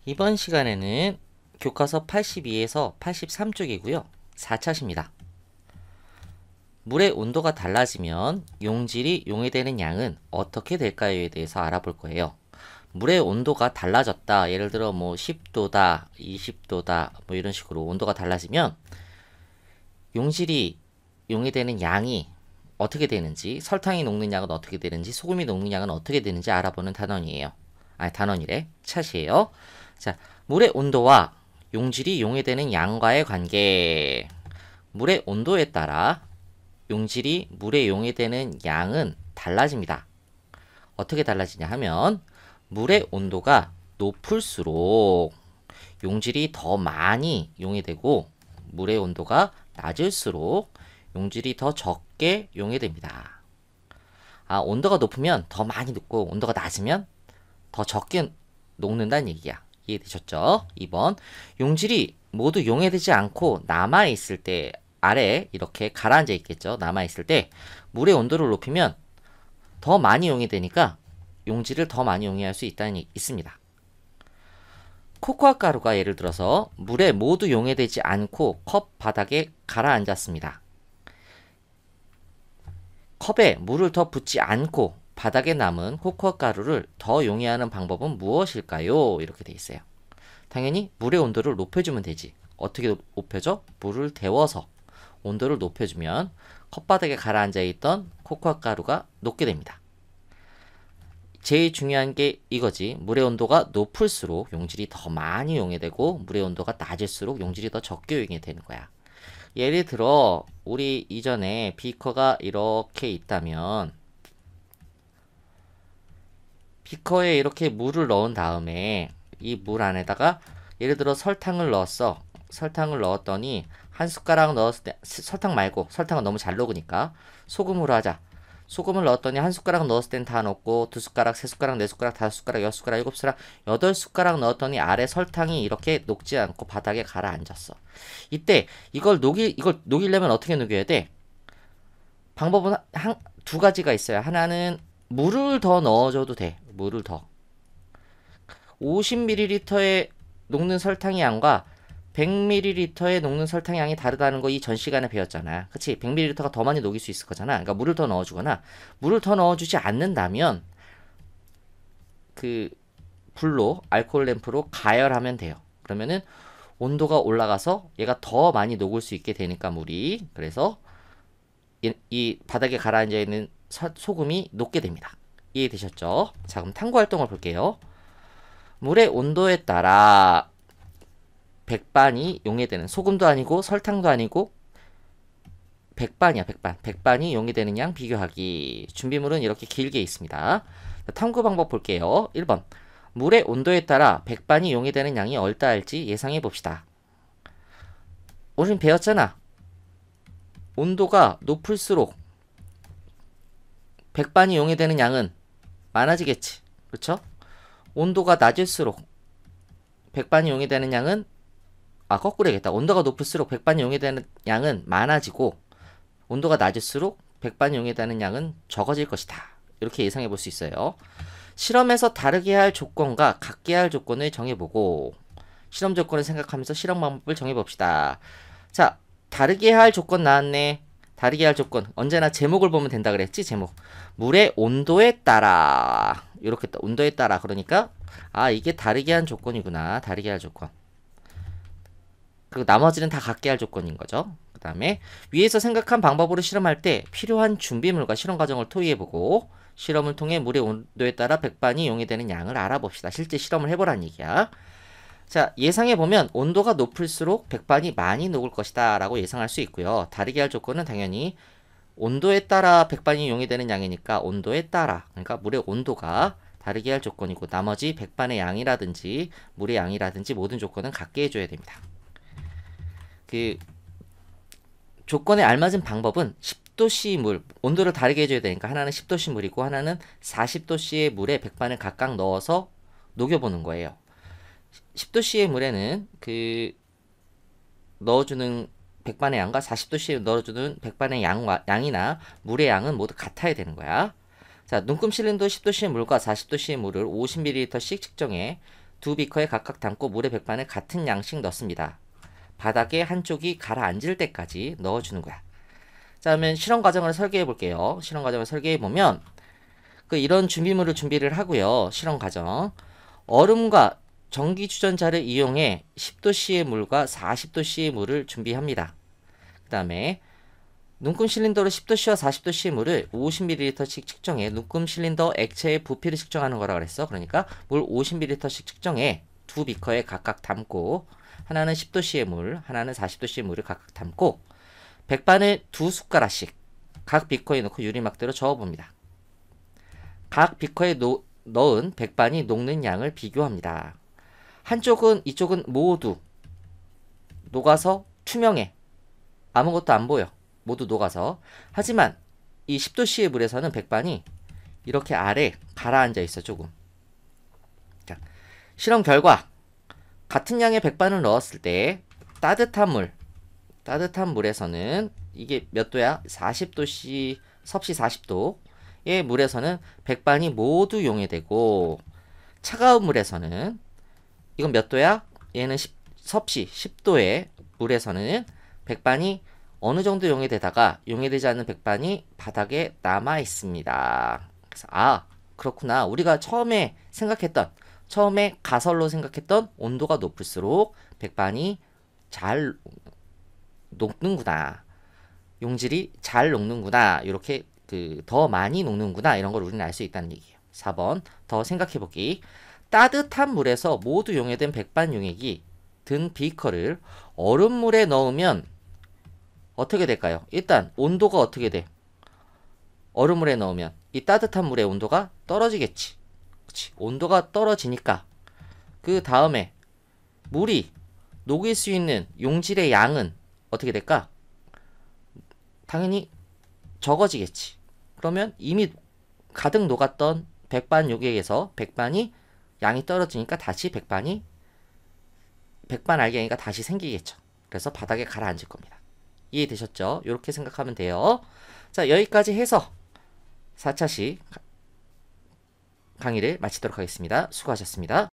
이번 시간에는 교과서 82에서 83쪽이고요. 4차시입니다. 물의 온도가 달라지면 용질이 용해되는 양은 어떻게 될까요에 대해서 알아볼 거예요. 물의 온도가 달라졌다. 예를 들어 10도다, 20도다 이런 식으로 온도가 달라지면 용질이 용해되는 양이 어떻게 되는지, 설탕이 녹는 양은 어떻게 되는지, 소금이 녹는 양은 어떻게 되는지 알아보는 단원이에요. 단원이래. 차시예요. 자, 물의 온도와 용질이 용해되는 양과의 관계. 물의 온도에 따라 용질이 물에 용해되는 양은 달라집니다. 어떻게 달라지냐 하면 물의 온도가 높을수록 용질이 더 많이 용해되고 물의 온도가 낮을수록 용질이 더 적게 용해됩니다. 온도가 높으면 더 많이 녹고 온도가 낮으면 더 적게 녹는다는 얘기야. 이해되셨죠? 2번 용질이 모두 용해되지 않고 남아있을 때 아래에 이렇게 가라앉아 있겠죠. 남아있을 때 물의 온도를 높이면 더 많이 용해되니까 용질을 더 많이 용해할 수 있습니다. 코코아 가루가 예를 들어서 물에 모두 용해되지 않고 컵 바닥에 가라앉았습니다. 컵에 물을 더 붓지 않고 바닥에 남은 코코아 가루를 더 용해하는 방법은 무엇일까요? 이렇게 돼 있어요. 당연히 물의 온도를 높여주면 되지. 어떻게 높여줘? 물을 데워서 온도를 높여주면 컵바닥에 가라앉아 있던 코코아 가루가 녹게 됩니다. 제일 중요한 게 이거지. 물의 온도가 높을수록 용질이 더 많이 용해되고 물의 온도가 낮을수록 용질이 더 적게 용해되는 거야. 예를 들어 우리 이전에 비커가 이렇게 있다면 비커에 이렇게 물을 넣은 다음에 이 물 안에다가 예를 들어 설탕을 넣었어. 설탕을 넣었더니 한 숟가락 넣었을 때 설탕 말고 설탕은 너무 잘 녹으니까 소금으로 하자. 소금을 넣었더니 한 숟가락 넣었을 땐 다 넣고 두 숟가락, 세 숟가락, 네 숟가락, 다섯 숟가락, 여섯 숟가락, 일곱 숟가락, 여덟 숟가락 넣었더니 아래 설탕이 이렇게 녹지 않고 바닥에 가라앉았어. 이때 이걸 녹이려면 어떻게 녹여야 돼? 방법은 두 가지가 있어요. 하나는 물을 더 넣어줘도 돼. 물을 더. 50ml의 녹는 설탕의 양과 100ml의 녹는 설탕의 양이 다르다는 거 이 전 시간에 배웠잖아. 그치? 100ml가 더 많이 녹일 수 있을 거잖아. 그러니까 물을 더 넣어주거나 물을 더 넣어주지 않는다면 그 불로 알코올 램프로 가열하면 돼요. 그러면은 온도가 올라가서 얘가 더 많이 녹을 수 있게 되니까 물이 그래서 이 바닥에 가라앉아 있는 소금이 녹게 됩니다. 이해되셨죠? 자, 그럼 탐구 활동을 볼게요. 물의 온도에 따라 백반이 용해되는 소금도 아니고 설탕도 아니고 백반이야. 백반이 용해되는 양 비교하기. 준비물은 이렇게 길게 있습니다. 탐구 방법 볼게요. 1번 물의 온도에 따라 백반이 용해되는 양이 얼마일지 예상해 봅시다. 우린 배웠잖아. 온도가 높을수록 백반이 용해되는 양은 많아지겠지. 그렇죠? 온도가 낮을수록 백반이 용해되는 양은 거꾸로 해야겠다. 온도가 높을수록 백반이 용해되는 양은 많아지고 온도가 낮을수록 백반이 용해되는 양은 적어질 것이다. 이렇게 예상해 볼 수 있어요. 실험에서 다르게 할 조건과 같게 할 조건을 정해보고 실험 조건을 생각하면서 실험 방법을 정해봅시다. 자, 다르게 할 조건 나왔네. 다르게 할 조건. 언제나 제목을 보면 된다 그랬지? 제목. 물의 온도에 따라. 이렇게 온도에 따라. 그러니까 이게 다르게 한 조건이구나. 다르게 할 조건. 그리고 나머지는 다 같게 할 조건인 거죠. 그 다음에 위에서 생각한 방법으로 실험할 때 필요한 준비물과 실험 과정을 토의해보고 실험을 통해 물의 온도에 따라 백반이 용해되는 양을 알아봅시다. 실제 실험을 해보란 얘기야. 자, 예상해보면 온도가 높을수록 백반이 많이 녹을 것이다 라고 예상할 수 있고요. 다르게 할 조건은 당연히 온도에 따라 백반이 용해되는 양이니까 온도에 따라, 그러니까 물의 온도가 다르게 할 조건이고 나머지 백반의 양이라든지 물의 양이라든지 모든 조건은 같게 해줘야 됩니다. 그 조건에 알맞은 방법은 10도씨 물, 온도를 다르게 해줘야 되니까 하나는 10도씨 물이고 하나는 40도씨의 물에 백반을 각각 넣어서 녹여보는 거예요. 10도씨의 물에는 넣어주는 백반의 양과 40도씨에 넣어주는 백반의 양이나 물의 양은 모두 같아야 되는 거야. 자, 눈금 실린더 10도씨의 물과 40도씨의 물을 50ml씩 측정해 두 비커에 각각 담고 물에 백반을 같은 양씩 넣습니다. 바닥에 한쪽이 가라앉을 때까지 넣어주는 거야. 자, 그러면 실험 과정을 설계해 볼게요. 실험 과정을 설계해 보면 이런 준비물을 준비를 하고요. 실험 과정. 얼음과 전기 주전자를 이용해 10도씨의 물과 40도씨의 물을 준비합니다. 그 다음에 눈금 실린더로 10도씨와 40도씨의 물을 50ml씩 측정해 눈금 실린더 액체의 부피를 측정하는 거라 그랬어. 그러니까 물 50ml씩 측정해 두 비커에 각각 담고 하나는 10도씨의 물, 하나는 40도씨의 물을 각각 담고 백반을 두 숟가락씩 각 비커에 넣고 유리막대로 저어봅니다. 각 비커에 넣은 백반이 녹는 양을 비교합니다. 한쪽은 이쪽은 모두 녹아서 투명해. 아무것도 안 보여. 모두 녹아서. 하지만 이 10도씨의 물에서는 백반이 이렇게 아래 가라앉아 있어 조금. 자, 실험 결과 같은 양의 백반을 넣었을 때 따뜻한 물에서는 이게 몇 도야? 40도씨, 섭씨 40도의 물에서는 백반이 모두 용해되고 차가운 물에서는 이건 몇 도야? 얘는 섭씨 10도의 물에서는 백반이 어느 정도 용해되다가 용해되지 않는 백반이 바닥에 남아 있습니다. 그래서 그렇구나. 우리가 처음에 가설로 생각했던 온도가 높을수록 백반이 잘 녹는구나. 용질이 잘 녹는구나. 이렇게 더 많이 녹는구나. 이런 걸 우리는 알 수 있다는 얘기예요. 4번 더 생각해보기. 따뜻한 물에서 모두 용해된 백반 용액이 든 비커를 얼음물에 넣으면 어떻게 될까요? 일단 온도가 어떻게 돼? 얼음물에 넣으면 이 따뜻한 물의 온도가 떨어지겠지. 그치? 온도가 떨어지니까 그 다음에 물이 녹일 수 있는 용질의 양은 어떻게 될까? 당연히 적어지겠지. 그러면 이미 가득 녹았던 백반 용액에서 백반이 양이 떨어지니까 다시 백반 알갱이가 다시 생기겠죠. 그래서 바닥에 가라앉을 겁니다. 이해되셨죠? 이렇게 생각하면 돼요. 자, 여기까지 해서 4차시 강의를 마치도록 하겠습니다. 수고하셨습니다.